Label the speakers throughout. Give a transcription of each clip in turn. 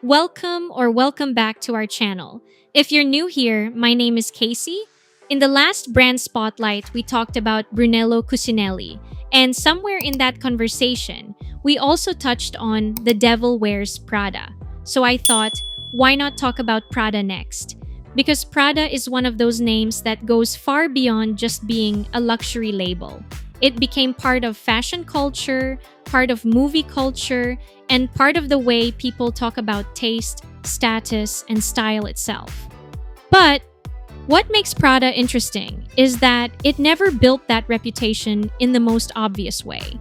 Speaker 1: Welcome back to our channel. If you're new here, my name is Casey. In the last brand spotlight, we talked about Brunello Cucinelli, and somewhere in that conversation, we also touched on The Devil Wears Prada. So I thought, why not talk about Prada next? Because Prada is one of those names that goes far beyond just being a luxury label. It became part of fashion culture, part of movie culture, and part of the way people talk about taste, status, and style itself. But what makes Prada interesting is that it never built that reputation in the most obvious way.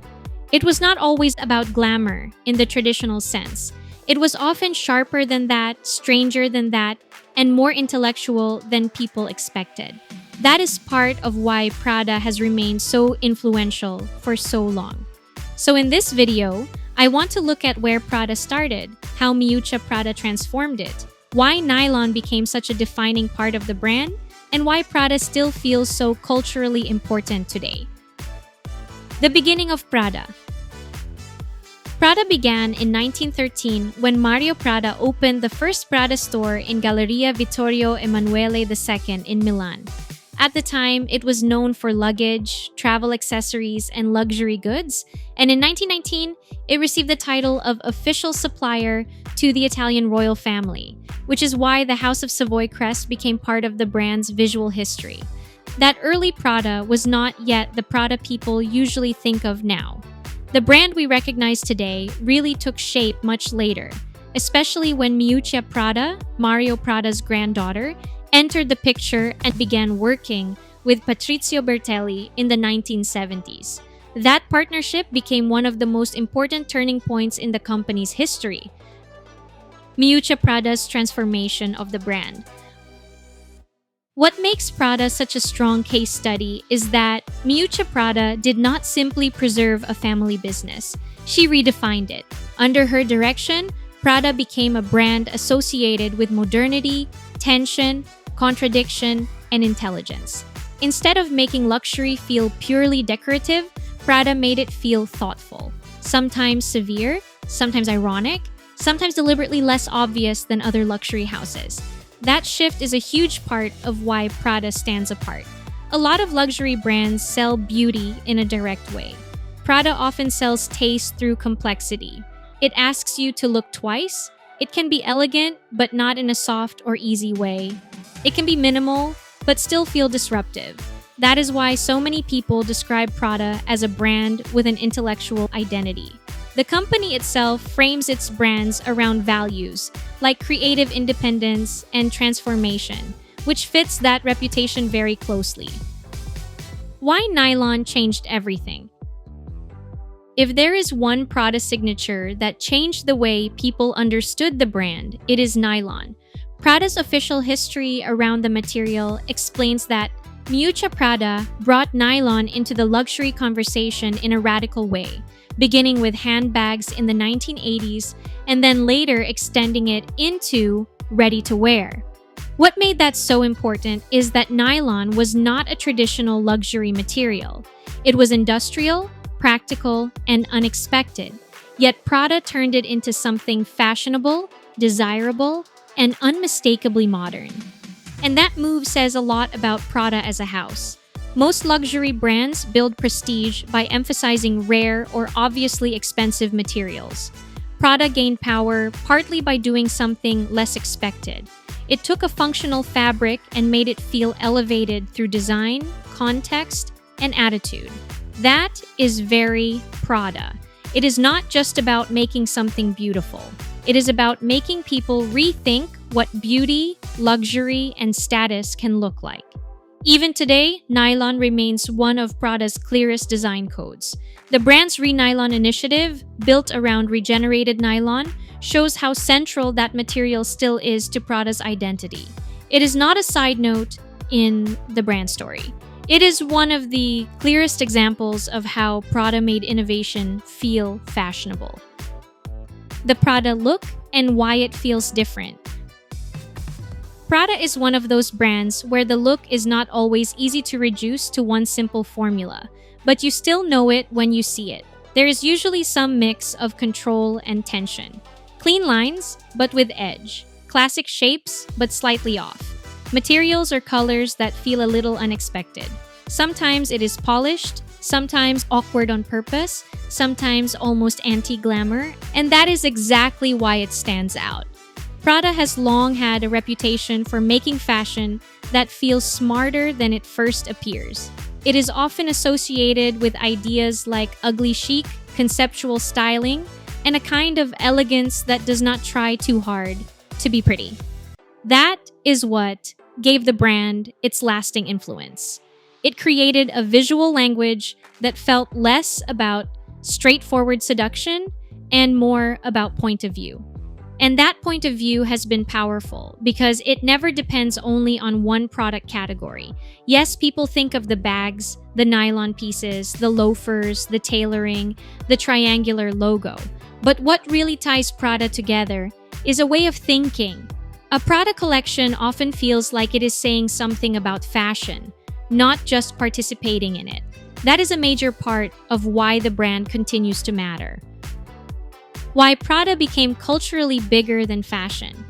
Speaker 1: It was not always about glamour in the traditional sense. It was often sharper than that, stranger than that, and more intellectual than people expected. That is part of why Prada has remained so influential for so long. So in this video, I want to look at where Prada started, how Miuccia Prada transformed it, why nylon became such a defining part of the brand, and why Prada still feels so culturally important today. The beginning of Prada. Prada began in 1913 when Mario Prada opened the first Prada store in Galleria Vittorio Emanuele II in Milan. At the time, it was known for luggage, travel accessories, and luxury goods, and in 1919, it received the title of official supplier to the Italian royal family, which is why the House of Savoy crest became part of the brand's visual history. That early Prada was not yet the Prada people usually think of now. The brand we recognize today really took shape much later, especially when Miuccia Prada, Mario Prada's granddaughter, entered the picture and began working with Patrizio Bertelli in the 1970s. That partnership became one of the most important turning points in the company's history. Miuccia Prada's transformation of the brand. What makes Prada such a strong case study is that Miuccia Prada did not simply preserve a family business. She redefined it. Under her direction, Prada became a brand associated with modernity, tension, contradiction, and intelligence. Instead of making luxury feel purely decorative, Prada made it feel thoughtful, sometimes severe, sometimes ironic, sometimes deliberately less obvious than other luxury houses. That shift is a huge part of why Prada stands apart. A lot of luxury brands sell beauty in a direct way. Prada often sells taste through complexity. It asks you to look twice. It can be elegant, but not in a soft or easy way. It can be minimal, but still feel disruptive. That is why so many people describe Prada as a brand with an intellectual identity. The company itself frames its brands around values like creative independence and transformation, which fits that reputation very closely. Why nylon changed everything? If there is one Prada signature that changed the way people understood the brand, it is nylon. Prada's official history around the material explains that Miuccia Prada brought nylon into the luxury conversation in a radical way, beginning with handbags in the 1980s and then later extending it into ready-to-wear. What made that so important is that nylon was not a traditional luxury material. It was industrial, practical, and unexpected. Yet Prada turned it into something fashionable, desirable, and unmistakably modern. And that move says a lot about Prada as a house. Most luxury brands build prestige by emphasizing rare or obviously expensive materials. Prada gained power partly by doing something less expected. It took a functional fabric and made it feel elevated through design, context, and attitude. That is very Prada. It is not just about making something beautiful. It is about making people rethink what beauty, luxury, and status can look like. Even today, nylon remains one of Prada's clearest design codes. The brand's Re-Nylon initiative, built around regenerated nylon, shows how central that material still is to Prada's identity. It is not a side note in the brand story. It is one of the clearest examples of how Prada made innovation feel fashionable. The Prada look and why it feels different. Prada is one of those brands where the look is not always easy to reduce to one simple formula, but you still know it when you see it. There is usually some mix of control and tension. Clean lines, but with edge. Classic shapes, but slightly off. Materials or colors that feel a little unexpected. Sometimes it is polished, sometimes awkward on purpose, sometimes almost anti-glamour, and that is exactly why it stands out. Prada has long had a reputation for making fashion that feels smarter than it first appears. It is often associated with ideas like ugly chic, conceptual styling, and a kind of elegance that does not try too hard to be pretty. That is what gave the brand its lasting influence. It created a visual language that felt less about straightforward seduction and more about point of view. And that point of view has been powerful because it never depends only on one product category. Yes, people think of the bags, the nylon pieces, the loafers, the tailoring, the triangular logo. But what really ties Prada together is a way of thinking. A Prada collection often feels like it is saying something about fashion, not just participating in it. That is a major part of why the brand continues to matter. Why Prada became culturally bigger than fashion.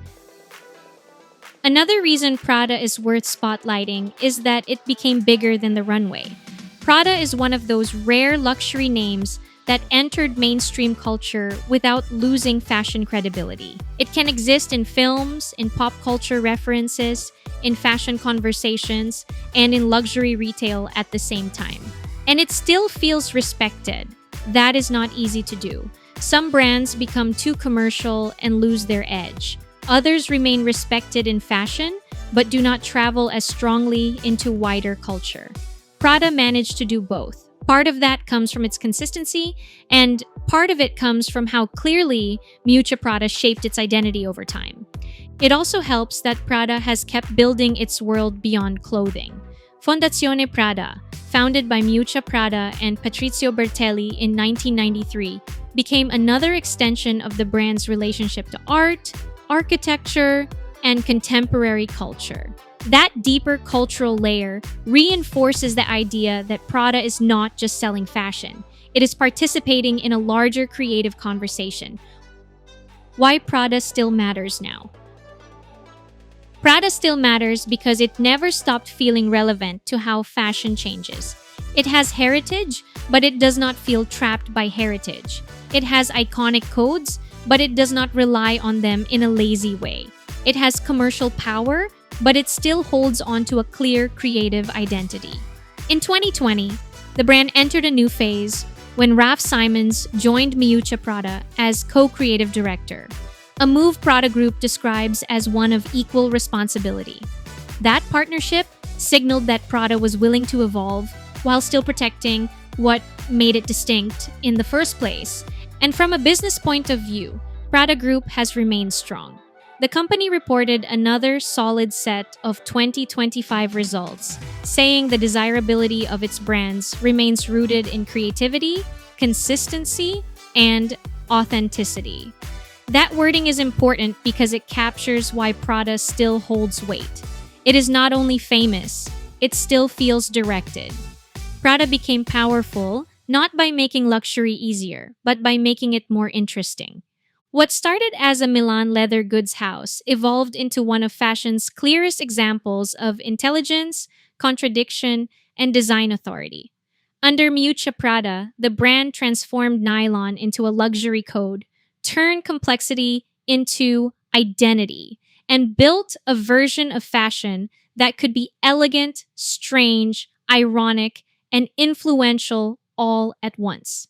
Speaker 1: Another reason Prada is worth spotlighting is that it became bigger than the runway. Prada is one of those rare luxury names that entered mainstream culture without losing fashion credibility. It can exist in films, in pop culture references, in fashion conversations, and in luxury retail at the same time. And it still feels respected. That is not easy to do. Some brands become too commercial and lose their edge. Others remain respected in fashion, but do not travel as strongly into wider culture. Prada managed to do both. Part of that comes from its consistency, and part of it comes from how clearly Miuccia Prada shaped its identity over time. It also helps that Prada has kept building its world beyond clothing. Fondazione Prada, founded by Miuccia Prada and Patrizio Bertelli in 1993, became another extension of the brand's relationship to art, architecture, and contemporary culture. That deeper cultural layer reinforces the idea that Prada is not just selling fashion. It is participating in a larger creative conversation. Why Prada still matters now. Prada still matters because it never stopped feeling relevant to how fashion changes. It has heritage, but it does not feel trapped by heritage. It has iconic codes, but it does not rely on them in a lazy way. It has commercial power, but it still holds on to a clear creative identity. In 2020, the brand entered a new phase when Raf Simons joined Miuccia Prada as co-creative director, a move Prada Group describes as one of equal responsibility. That partnership signaled that Prada was willing to evolve while still protecting what made it distinct in the first place. And from a business point of view, Prada Group has remained strong. The company reported another solid set of 2025 results, saying the desirability of its brands remains rooted in creativity, consistency, and authenticity. That wording is important because it captures why Prada still holds weight. It is not only famous, it still feels directed. Prada became powerful not by making luxury easier, but by making it more interesting. What started as a Milan leather goods house evolved into one of fashion's clearest examples of intelligence, contradiction, and design authority. Under Miuccia Prada, the brand transformed nylon into a luxury code, turned complexity into identity, and built a version of fashion that could be elegant, strange, ironic, and influential all at once.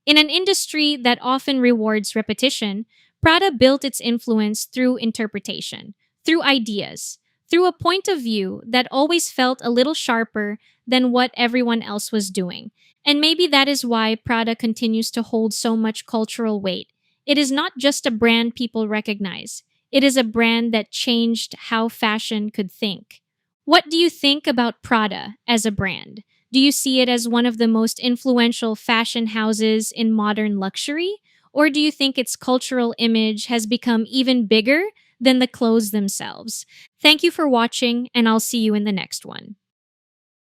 Speaker 1: In an industry that often rewards repetition, Prada built its influence through interpretation, through ideas, through a point of view that always felt a little sharper than what everyone else was doing. And maybe that is why Prada continues to hold so much cultural weight. It is not just a brand people recognize. It is a brand that changed how fashion could think. What do you think about Prada as a brand? Do you see it as one of the most influential fashion houses in modern luxury? Or do you think its cultural image has become even bigger than the clothes themselves? Thank you for watching, and I'll see you in the next one.